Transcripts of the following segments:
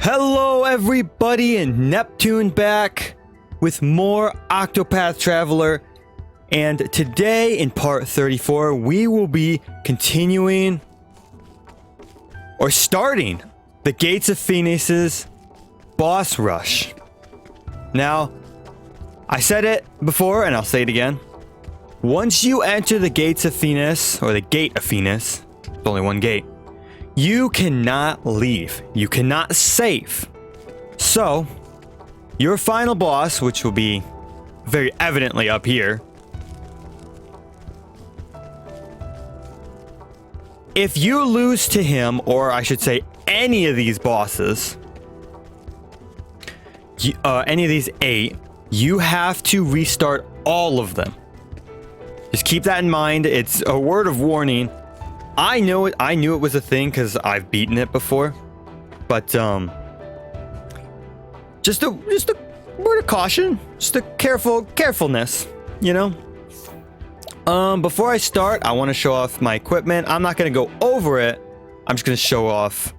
Hello everybody, and Neptune back with more Octopath Traveler, and today in part 34 we will be continuing or starting the Gates of Finis' boss rush. Now, I said it before and I'll say it again. Once you enter the Gates of Finis, or the Gate of Finis, there's only one gate, you cannot leave. You cannot save. So, your final boss, which will be very evidently up here, if you lose to him, or I should say any of these bosses, any of these 8, you have to restart all of them. Just keep that in mind. It's a word of warning. I know it. I knew it was a thing because I've beaten it before, but just a word of caution, just a carefulness, you know. Before I start, I want to show off my equipment. I'm not gonna go over it. I'm just gonna show off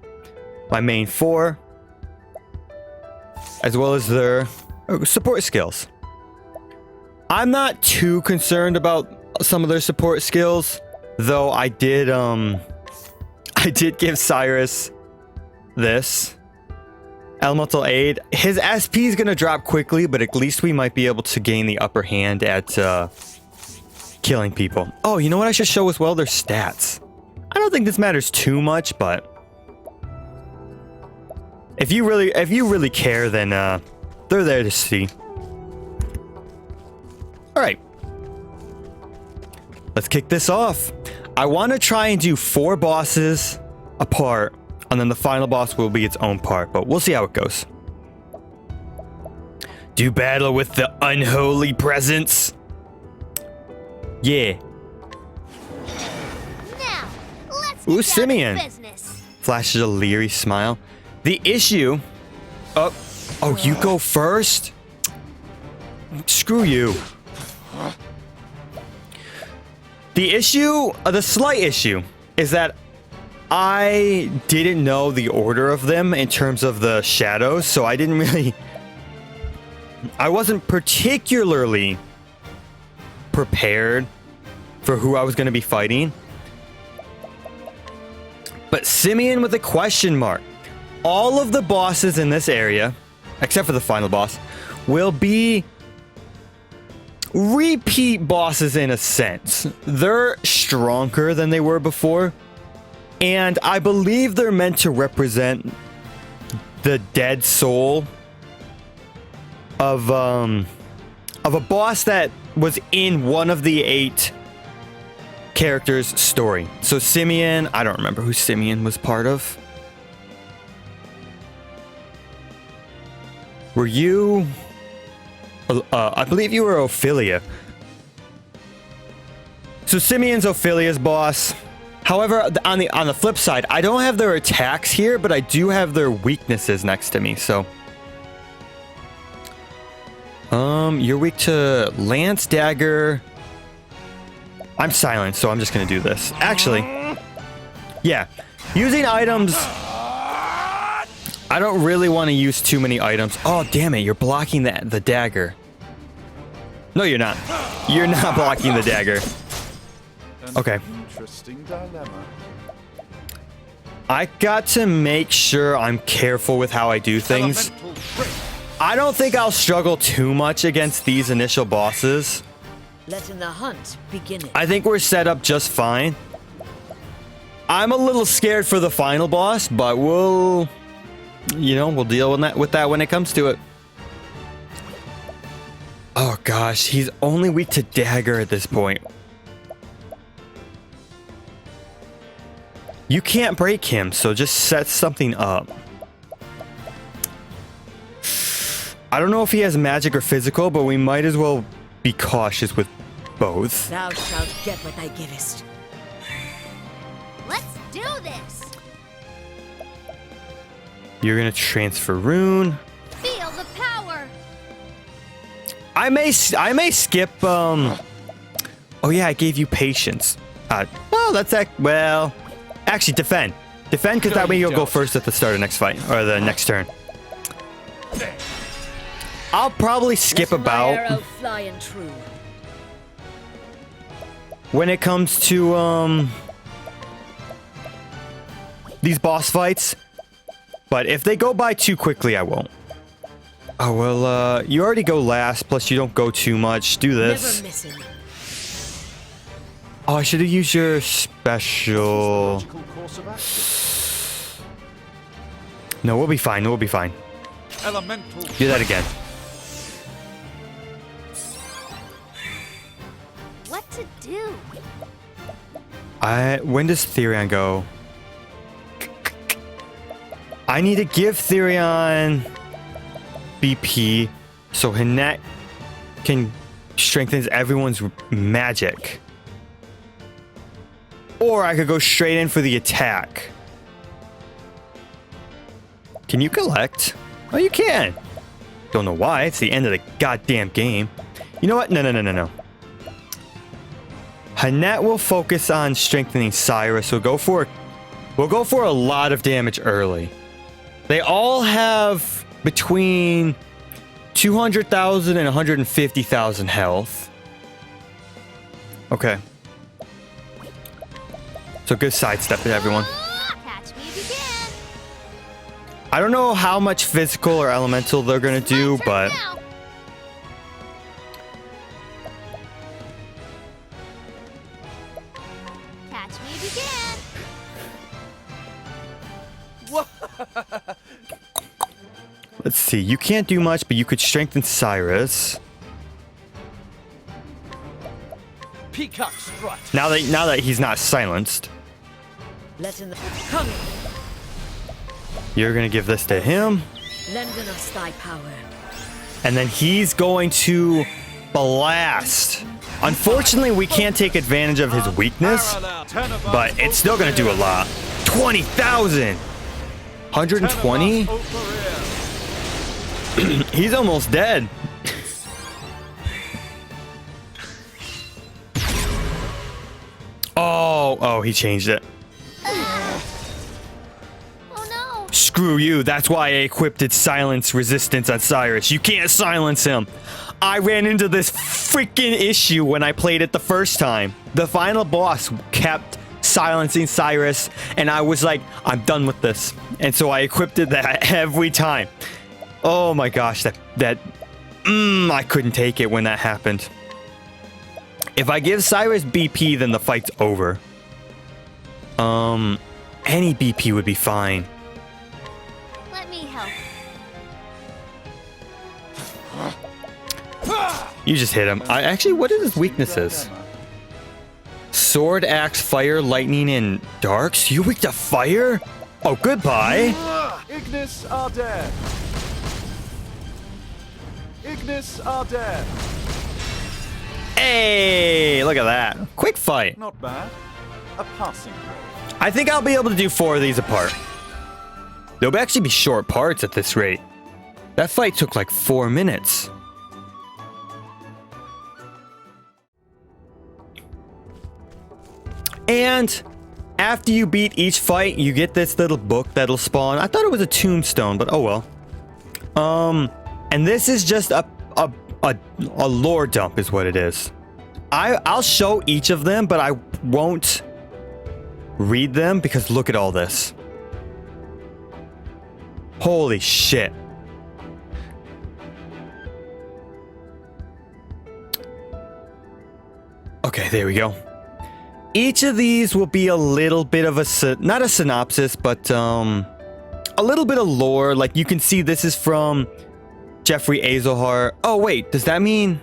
my main 4, as well as their support skills. I'm not too concerned about some of their support skills. Though I did give Cyrus this elemental aid. His SP is gonna drop quickly, but at least we might be able to gain the upper hand at killing people. Oh, you know what I should show as well? Their stats. I don't think this matters too much, but if you really care, then they're there to see. All right. Let's kick this off. I want to try and do 4 bosses apart, and then the final boss will be its own part, but we'll see how it goes. Do battle with the unholy presence. Yeah. Now, let's Ooh, get Simeon. down to business. Flashes a leery smile. The issue... Oh, you go first? Screw you. The slight issue is that I didn't know the order of them in terms of the shadows, so I wasn't particularly prepared for who I was going to be fighting. But Simeon with a question mark. All of the bosses in this area, except for the final boss, will be repeat bosses in a sense. They're stronger than they were before, and I believe they're meant to represent the dead soul of a boss that was in one of the 8 characters' story. So Simeon, I don't remember who Simeon was part of. Were you... I believe you were Ophelia. So Simeon's Ophelia's boss. However, on the flip side, I don't have their attacks here, but I do have their weaknesses next to me. So, you're weak to lance, dagger. I'm silent, so I'm just gonna do this. Actually, yeah, using items. I don't really want to use too many items. Oh, damn it. You're blocking the dagger. No, you're not. You're not blocking the dagger. Okay. Interesting dilemma. I got to make sure I'm careful with how I do things. I don't think I'll struggle too much against these initial bosses. Letting the hunt begin. I think we're set up just fine. I'm a little scared for the final boss, but we'll deal with that when it comes to it. Oh gosh, he's only weak to dagger at this point. You can't break him, so just set something up. I don't know if he has magic or physical, but we might as well be cautious with both. Thou shalt get what thou givest. Let's do this. You're gonna transfer rune. Feel the power. I may skip. Oh yeah, I gave you patience. Well, that's well. Actually, defend. Defend, because that way you'll go first at the start of next fight, or the next turn. I'll probably skip Let my about arrow fly and true. when it comes to these boss fights. But if they go by too quickly, I won't. Oh, well, you already go last, plus you don't go too much. Do this. Never missing. Oh, I should have used your special. Logical course of action. No, we'll be fine. We'll be fine. Elemental. Do that again. What to do? When does Therion go? I need to give Therion BP so Hinette can strengthen everyone's magic. Or I could go straight in for the attack. Can you collect? Oh, you can. Don't know why. It's the end of the goddamn game. You know what? No. Hinette will focus on strengthening Cyrus. We'll go for a lot of damage early. They all have between 200,000 and 150,000 health. Okay. So good sidestep to everyone. Catch me if you can. I don't know how much physical or elemental they're gonna do, My turn but now. Catch me if you can. let's see. You can't do much, but you could strengthen Cyrus. Peacock strut. Now that he's not silenced, Let in the come. you're gonna give this to him, Lend us thy power. and then he's going to blast. Unfortunately, we can't take advantage of his weakness, but it's still gonna do a lot. 20,000. 120. He's almost dead. Oh, he changed it. Oh no. Screw you. That's why I equipped its silence resistance on Cyrus. You can't silence him. I ran into this freaking issue when I played it the first time. The final boss kept silencing Cyrus, and I was like, I'm done with this. And so I equipped it that every time. Oh my gosh, I couldn't take it when that happened. If I give Cyrus BP, then the fight's over. Any BP would be fine. Let me help. You just hit him. Actually, what are his weaknesses? Sword, axe, fire, lightning, and darks? You weak to fire? Oh, goodbye. Ignis are dead. Ignis are dead. Hey, look at that. Quick fight. Not bad. A passing blow. I think I'll be able to do 4 of these apart. They'll actually be short parts at this rate. That fight took like 4 minutes. And after you beat each fight, you get this little book that'll spawn. I thought it was a tombstone, but oh well. And this is just a lore dump is what it is. I'll show each of them, but I won't read them because look at all this. Holy shit. Okay, there we go. Each of these will be a little bit of not a synopsis, but a little bit of lore. Like you can see this is from Jeffrey Azelhar. Oh wait, does that mean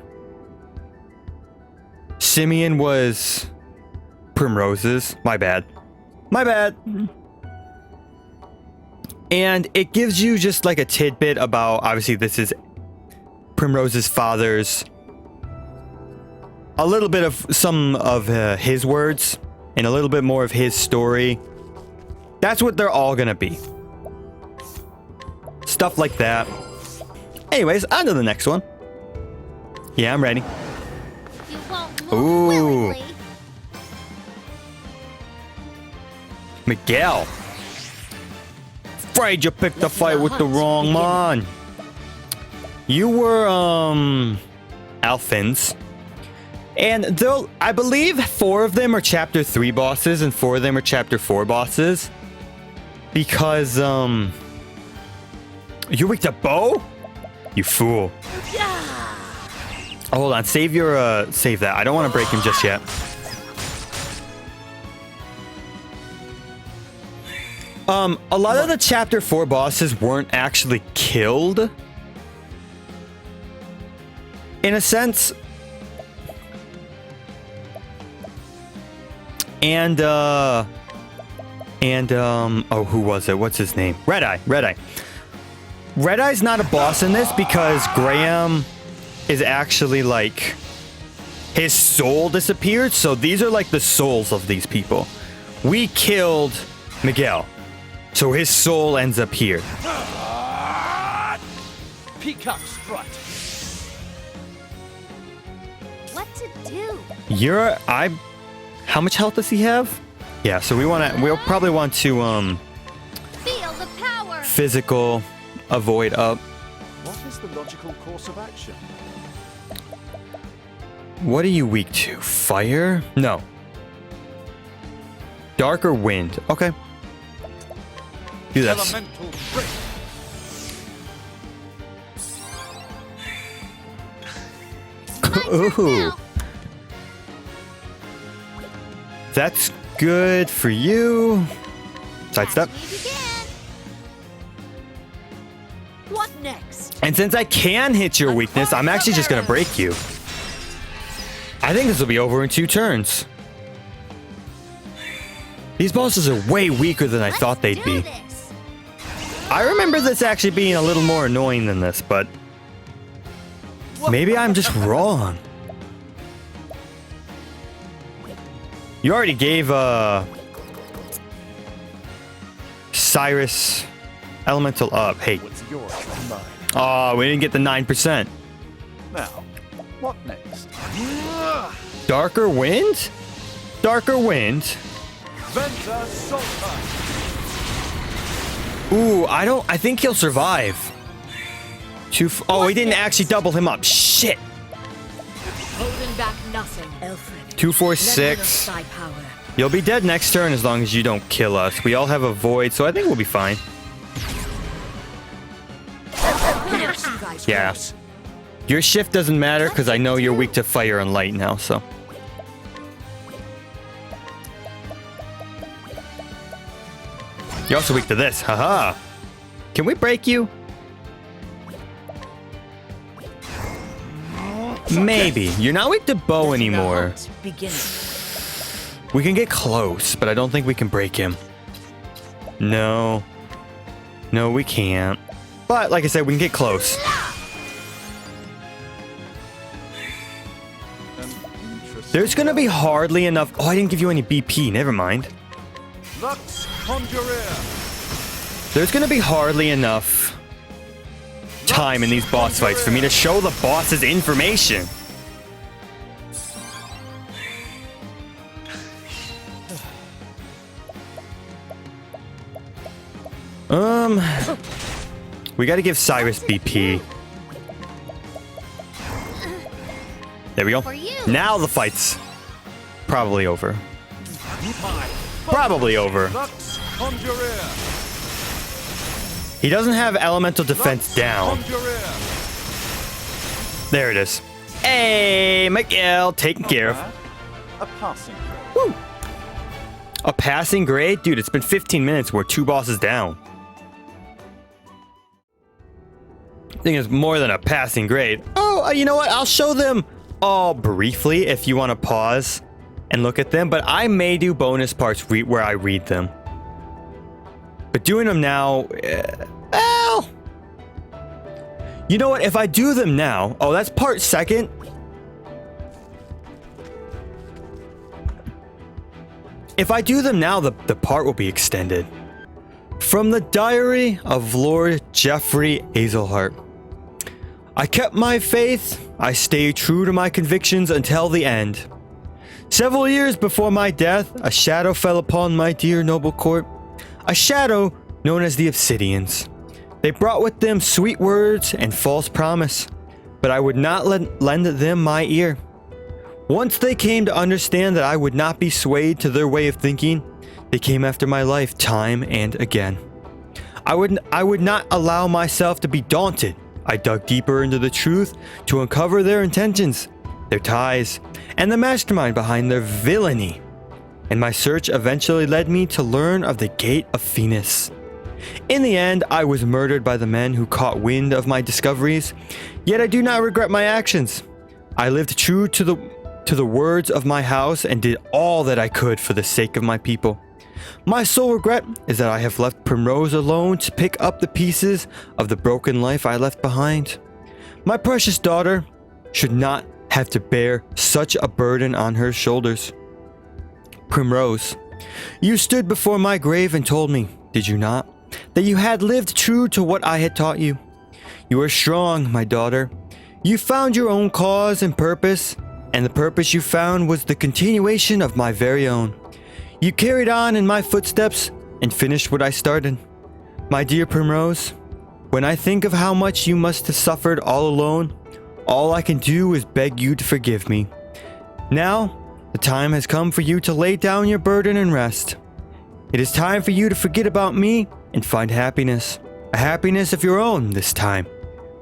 Simeon was Primrose's? My bad. My bad. And it gives you just like a tidbit about, obviously this is Primrose's father's, a little bit of some of his words and a little bit more of his story. That's what they're all gonna be. Stuff like that. Anyways, on to the next one. Yeah, I'm ready. You won't move Ooh. willingly. Miguel. Afraid you picked a fight with the wrong man. You were, Alphins. And though I believe 4 of them are chapter 3 bosses and 4 of them are chapter 4 bosses. Because, you're weak to bow? You fool. Oh, hold on. Save your, save that. I don't want to break him just yet. A lot of the chapter 4 bosses weren't actually killed. In a sense. And, oh, who was it? What's his name? Red-Eye. Red-Eye's not a boss in this because Graham is actually like, his soul disappeared. So these are like the souls of these people. We killed Miguel. So his soul ends up here. Peacock strut. What to do? How much health does he have? Yeah, so we'll probably want to, Feel the power. physical avoid up. What is the logical course of action? What are you weak to? Fire? No. Dark or wind? Okay. Do this. Elemental break. Ooh. That's good for you. Sidestep. Catch me again. What next? And since I can hit your weakness, I'm actually just going to break you. I think this will be over in 2 turns. These bosses are way weaker than I thought they'd be. This. I remember this actually being a little more annoying than this, but maybe I'm just wrong. You already gave Cyrus Elemental up. Hey. What's yours is mine. Oh, we didn't get the 9%. Now, what next? Darker wind? Darker wind? Venta Solta. Ooh, I think he'll survive. Oh, he didn't actually double him up. Shit. Holding back nothing. Alfred. 2, 4, Legend of 6. Sky power. You'll be dead next turn as long as you don't kill us. We all have a void, so I think we'll be fine. Yeah. Your shift doesn't matter because I know you're weak to fire and light now, so. You're also weak to this. Haha. Can we break you? Maybe. You're not weak to bow anymore. Beginning. We can get close, but I don't think we can break him. No. No, we can't. But, like I said, we can get close. There's gonna be hardly enough... Oh, I didn't give you any BP. Never mind. Lux Conjurer. There's gonna be hardly enough time in these boss fights for me to show the bosses information. We gotta give Cyrus BP. There we go. For you. Now the fight's probably over. Probably over. Lux Conjurer. He doesn't have elemental defense down. Conjurer. There it is. Hey, Miguel, taken care of. A passing grade. Woo. A passing grade? Dude, it's been 15 minutes. We're 2 bosses down. I think it's more than a passing grade. Oh, you know what? I'll show them all briefly if you want to pause and look at them. But I may do bonus parts where I read them. But doing them now... well... You know what? If I do them now... Oh, that's part 2nd. If I do them now, the part will be extended. From the diary of Lord Geoffrey Azelhart. I kept my faith. I stayed true to my convictions until the end. Several years before my death, a shadow fell upon my dear noble court. A shadow known as the Obsidians. They brought with them sweet words and false promise, but I would not lend them my ear. Once they came to understand that I would not be swayed to their way of thinking, they came after my life time and again. I would not allow myself to be daunted. I dug deeper into the truth to uncover their intentions, their ties, and the mastermind behind their villainy. And my search eventually led me to learn of the Gate of Finis. In the end, I was murdered by the men who caught wind of my discoveries, yet I do not regret my actions. I lived true to the words of my house and did all that I could for the sake of my people. My sole regret is that I have left Primrose alone to pick up the pieces of the broken life I left behind. My precious daughter should not have to bear such a burden on her shoulders. Primrose, you stood before my grave and told me, did you not, that you had lived true to what I had taught you. You are strong, my daughter. You found your own cause and purpose, and the purpose you found was the continuation of my very own. You carried on in my footsteps and finished what I started. My dear Primrose, when I think of how much you must have suffered all alone, all I can do is beg you to forgive me. Now, the time has come for you to lay down your burden and rest. It is time for you to forget about me and find happiness. A happiness of your own this time,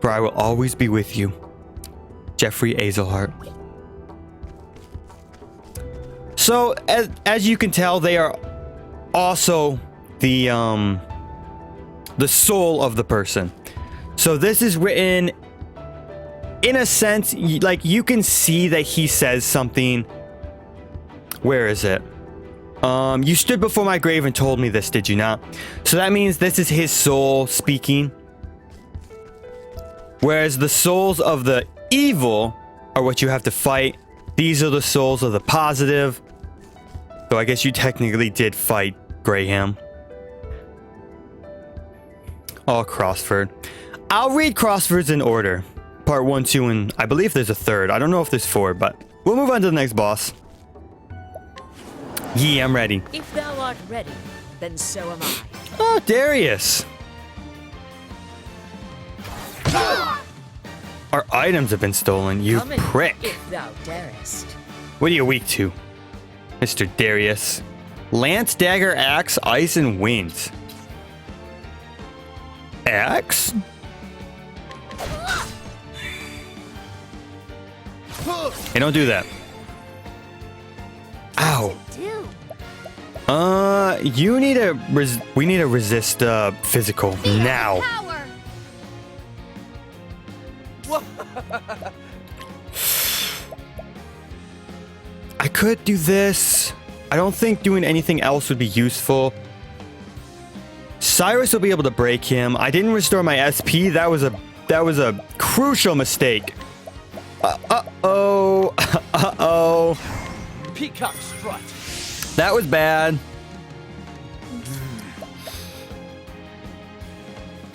for I will always be with you. Jeffrey Azelhart. So, as you can tell, they are also the soul of the person. So this is written in a sense, like you can see that he says something. Where is it? You stood before my grave and told me this, did you not? So that means this is his soul speaking. Whereas the souls of the evil are what you have to fight. These are the souls of the positive. So I guess you technically did fight Graham. Oh, Crossford. I'll read Crossfords in order. Part 1, 2, and I believe there's a third. I don't know if there's 4, but we'll move on to the next boss. Yeah, I'm ready. If thou art ready, then so am I. Oh, Darius. Our items have been stolen, you Come in, prick. if thou darest. What are you weak to, Mr. Darius? Lance, dagger, axe, ice, and wind. Axe? Hey, don't do that. Ow. Do. You need a we need to resist physical Feel the now. power. I could do this. I don't think doing anything else would be useful. Cyrus will be able to break him. I didn't restore my SP. That was a crucial mistake. Uh-oh. Uh-oh. Peacock strut. That was bad.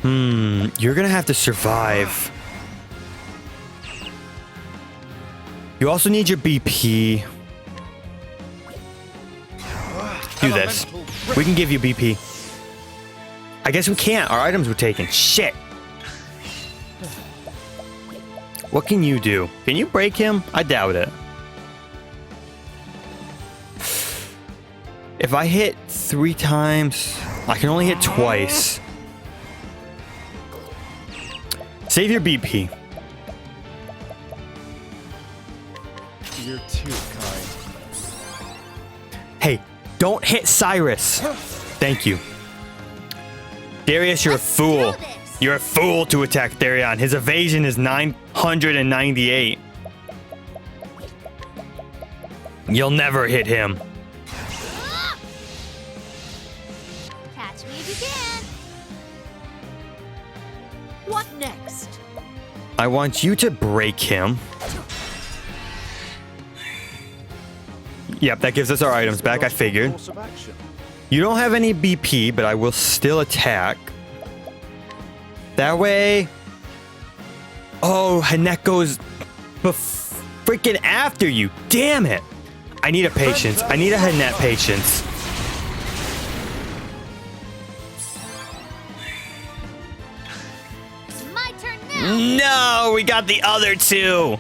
You're gonna have to survive. You also need your BP. Do this. We can give you BP. I guess we can't. Our items were taken. Shit. What can you do? Can you break him? I doubt it. If I hit 3 times, I can only hit twice. Save your BP. You're too kind. Hey, don't hit Cyrus. Thank you. Darius, you're a fool. do this. You're a fool to attack Therion. His evasion is 998. You'll never hit him. Catch me if you can. What next? I want you to break him. Yep, that gives us our items back, I figured. Course of action. You don't have any BP, but I will still attack. That way... Oh, Hanek goes freaking after you. Damn it. I need a patience. I need a Hanek patience. No, we got the other two.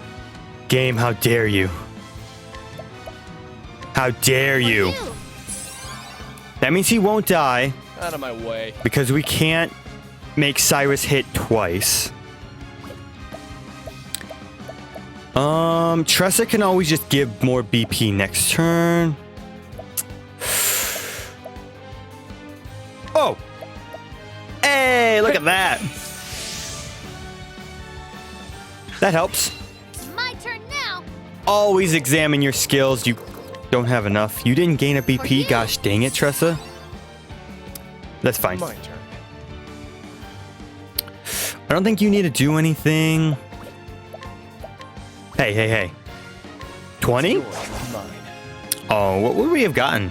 Game, how dare you? How dare you? That means he won't die Out of my way. because we can't make Cyrus hit twice. Tressa can always just give more BP next turn. Oh! Hey, look at that. That helps. It's my turn now. Always examine your skills. You don't have enough. You didn't gain a BP. Gosh dang it, Tressa. That's fine. My turn. I don't think you need to do anything. Hey, hey, hey. 20? Yours, mine. Oh, what would we have gotten?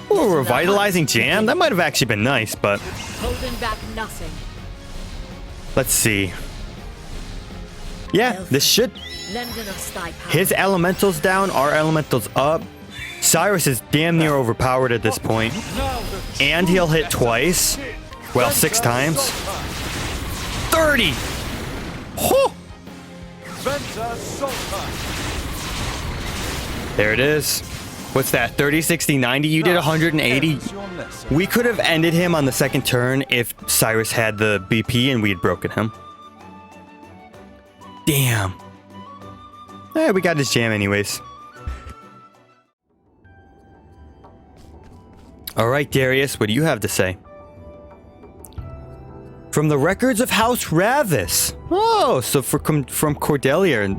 Oh, revitalizing jam? That might have actually been nice, but Holding back nothing. let's see. Yeah, this should... Lending us thy power. His elemental's down, our elemental's up. Cyrus is damn near overpowered at this point. And he'll hit twice. Well, 6 times. 30! Oh! There it is. What's that? 30, 60, 90? You did 180. We could have ended him on the second turn if Cyrus had the BP and we had broken him. Damn. Eh, we got his jam anyways. All right, Darius, what do you have to say? From the records of House Ravis. Oh, so from Cordelia.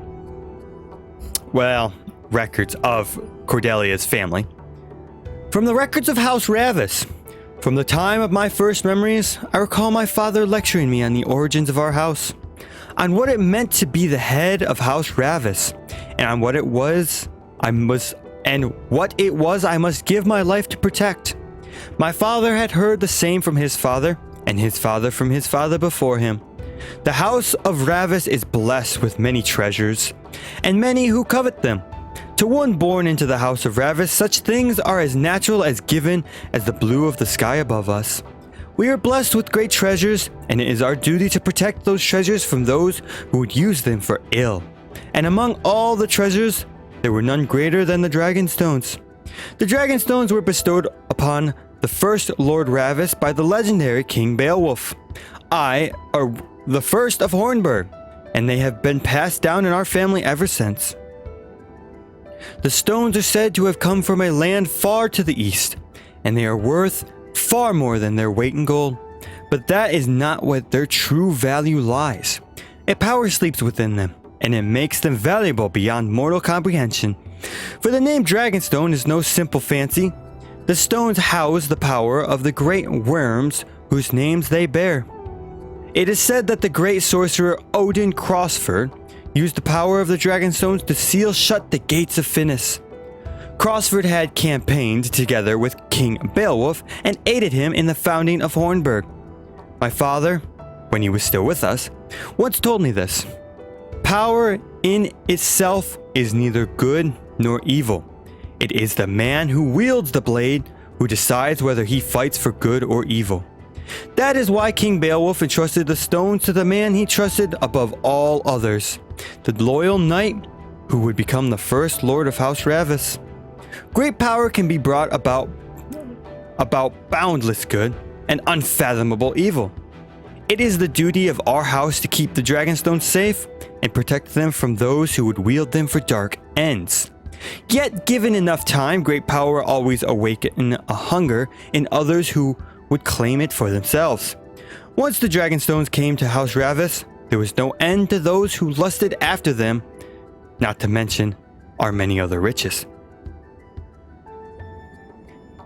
Well, records of Cordelia's family. From the records of House Ravis. From the time of my first memories, I recall my father lecturing me on the origins of our house, on what it meant to be the head of House Ravis, and on what it was I must give my life to protect. My father had heard the same from his father, and his father from his father before him. The house of Ravis is blessed with many treasures, and many who covet them. To one born into the house of Ravis, such things are as natural as given as the blue of the sky above us. We are blessed with great treasures, and it is our duty to protect those treasures from those who would use them for ill. And among all the treasures, there were none greater than the dragon stones. The dragon stones were bestowed upon the first Lord Ravis by the legendary King Beowulf. I are the first of Hornburg, and they have been passed down in our family ever since. The stones are said to have come from a land far to the east, and they are worth far more than their weight in gold. But that is not what their true value lies. A power sleeps within them, and it makes them valuable beyond mortal comprehension. For the name Dragonstone is no simple fancy. The stones house the power of the great worms whose names they bear. It is said that the great sorcerer Odin Crossford used the power of the Dragonstones to seal shut the gates of Finis. Crossford had campaigned together with King Beowulf and aided him in the founding of Hornburg. My father, when he was still with us, once told me this. Power in itself is neither good nor evil. It is the man who wields the blade who decides whether he fights for good or evil. That is why King Beowulf entrusted the stones to the man he trusted above all others, the loyal knight who would become the first Lord of House Ravis. Great power can be brought about boundless good and unfathomable evil. It is the duty of our house to keep the Dragonstones safe and protect them from those who would wield them for dark ends. Yet, given enough time, great power always awaken a hunger in others who would claim it for themselves. Once the Dragonstones came to House Ravis, there was no end to those who lusted after them, not to mention our many other riches.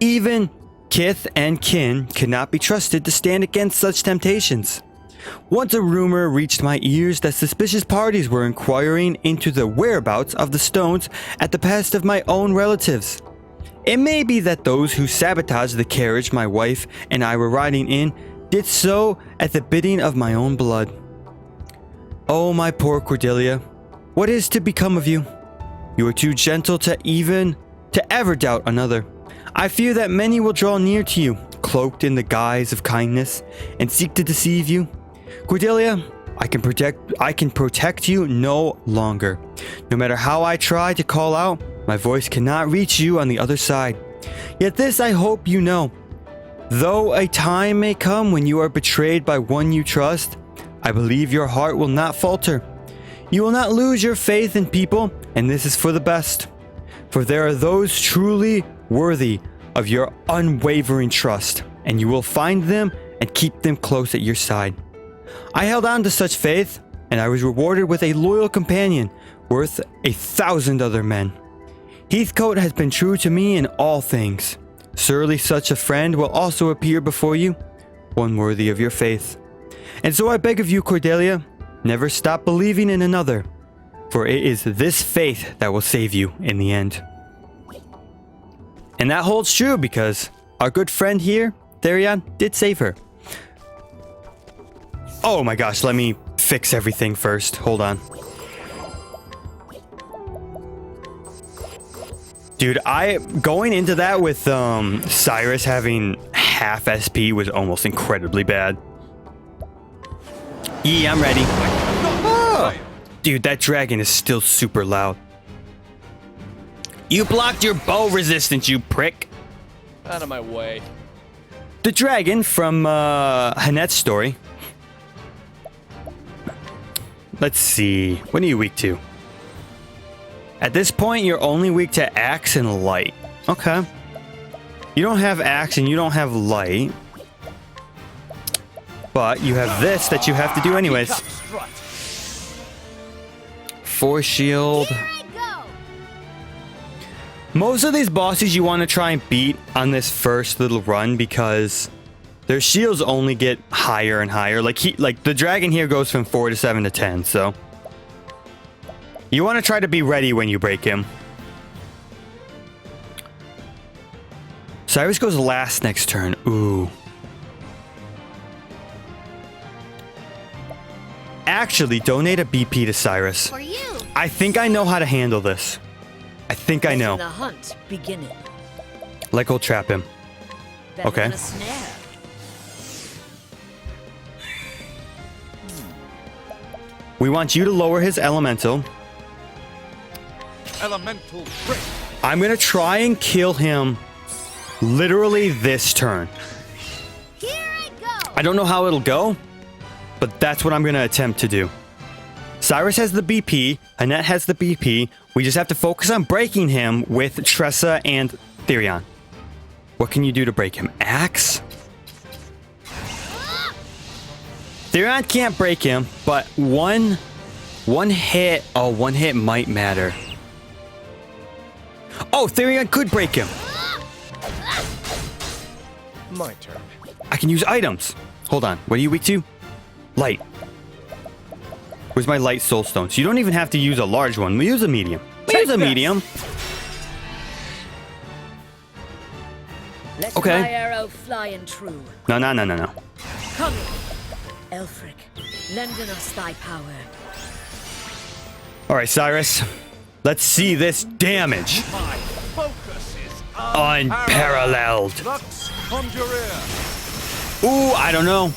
Even kith and kin could not be trusted to stand against such temptations. Once a rumor reached my ears that suspicious parties were inquiring into the whereabouts of the stones at the behest of my own relatives. It may be that those who sabotaged the carriage my wife and I were riding in did so at the bidding of my own blood. Oh, my poor Cordelia, what is to become of you? You are too gentle to ever doubt another. I fear that many will draw near to you, cloaked in the guise of kindness, and seek to deceive you. Cordelia, I can protect you no longer. No matter how I try to call out, my voice cannot reach you on the other side. Yet this I hope you know. Though a time may come when you are betrayed by one you trust, I believe your heart will not falter. You will not lose your faith in people, and this is for the best. For there are those truly worthy of your unwavering trust, and you will find them and keep them close at your side. I held on to such faith, and I was rewarded with a loyal companion worth 1,000 other men. Heathcote has been true to me in all things. Surely such a friend will also appear before you, one worthy of your faith. And so I beg of you, Cordelia, never stop believing in another, for it is this faith that will save you in the end. And that holds true because our good friend here, Therion, did save her. Oh my gosh, let me fix everything first. Hold on. Dude, going into that with Cyrus having half SP was almost incredibly bad. Yeah, I'm ready. Oh, dude, that dragon is still super loud. You blocked your bow resistance, you prick. Out of my way. The dragon from Hanette's story. Let's see. What are you weak to? At this point, you're only weak to axe and light. Okay. You don't have axe and you don't have light. But you have this that you have to do anyways. Force shield. Here I go. Most of these bosses you want to try and beat on this first little run because their shields only get higher and higher. Like the dragon here goes from 4 to 7 to 10, so you want to try to be ready when you break him. Cyrus goes last next turn. Ooh. Actually, donate a BP to Cyrus. For you. I think I know how to handle this. I think I know. The hunt beginning. Like we'll trap him. Better Okay. than a snare. We want you to lower his elemental. Elemental break. I'm gonna try and kill him literally this turn. Here I go. I don't know how it'll go, but that's what I'm gonna attempt to do. Cyrus has the BP, Hanette has the BP. We just have to focus on breaking him with Tressa and Therion. What can you do to break him? Axe? Therion can't break him, but one hit. Oh, one hit might matter. Oh, Therion could break him. My turn. I can use items. Hold on. What are you weak to? Light. Where's my light soul stone? So you don't even have to use a large one. We use a medium. We use a medium. Let Okay. my arrow fly and true. No. Come, Elfric, lenden us thy power. All right, Cyrus. Let's see this damage. My focus is Unparalleled. Lux Conjurer. Ooh, I don't know.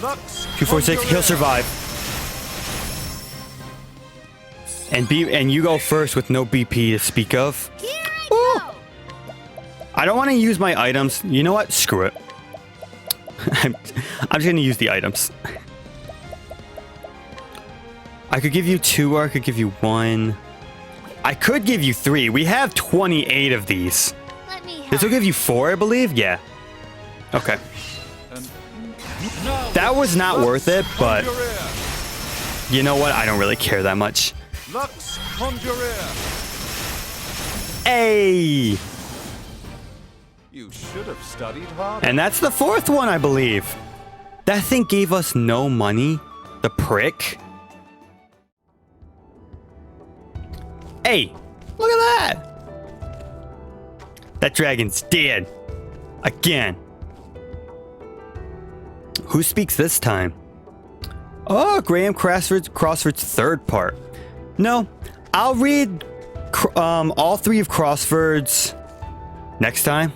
Lux 246. He'll survive. And you go first with no BP to speak of. Here I go. I don't want to use my items. You know what? Screw it. I'm just going to use the items. I could give you 2 or I could give you 1. I could give you 3. We have 28 of these. Let me help. This will give you 4, I believe? Yeah. Okay. That was not worth it, but you know what? I don't really care that much. Lux Conjurer. Hey! You should have studied harder. And that's the 4th one, I believe. That thing gave us no money. The prick. Hey, look at that. That dragon's dead. Again. Who speaks this time? Oh, Graham Crossford's 3rd part. No, I'll read all 3 of Crossford's next time.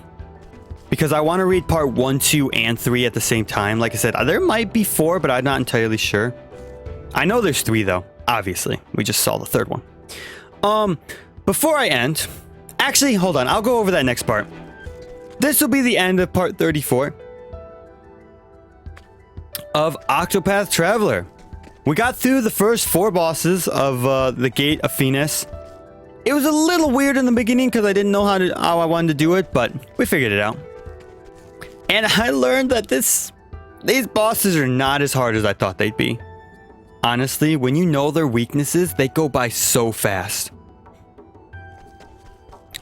because I want to read part 1, 2, and 3 at the same time. Like I said, there might be 4, but I'm not entirely sure. I know there's 3 though, obviously. We just saw the 3rd one. Before I end, actually, hold on. I'll go over that next part. This will be the end of part 34 of Octopath Traveler. We got through the first 4 bosses of the Gate of Finis. It was a little weird in the beginning because I didn't know how I wanted to do it, but we figured it out. And I learned that these bosses are not as hard as I thought they'd be. Honestly, when you know their weaknesses, they go by so fast.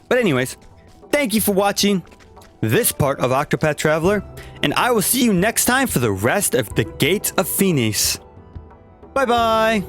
But anyways, thank you for watching this part of Octopath Traveler, and I will see you next time for the rest of the Gate of Finis. Bye bye!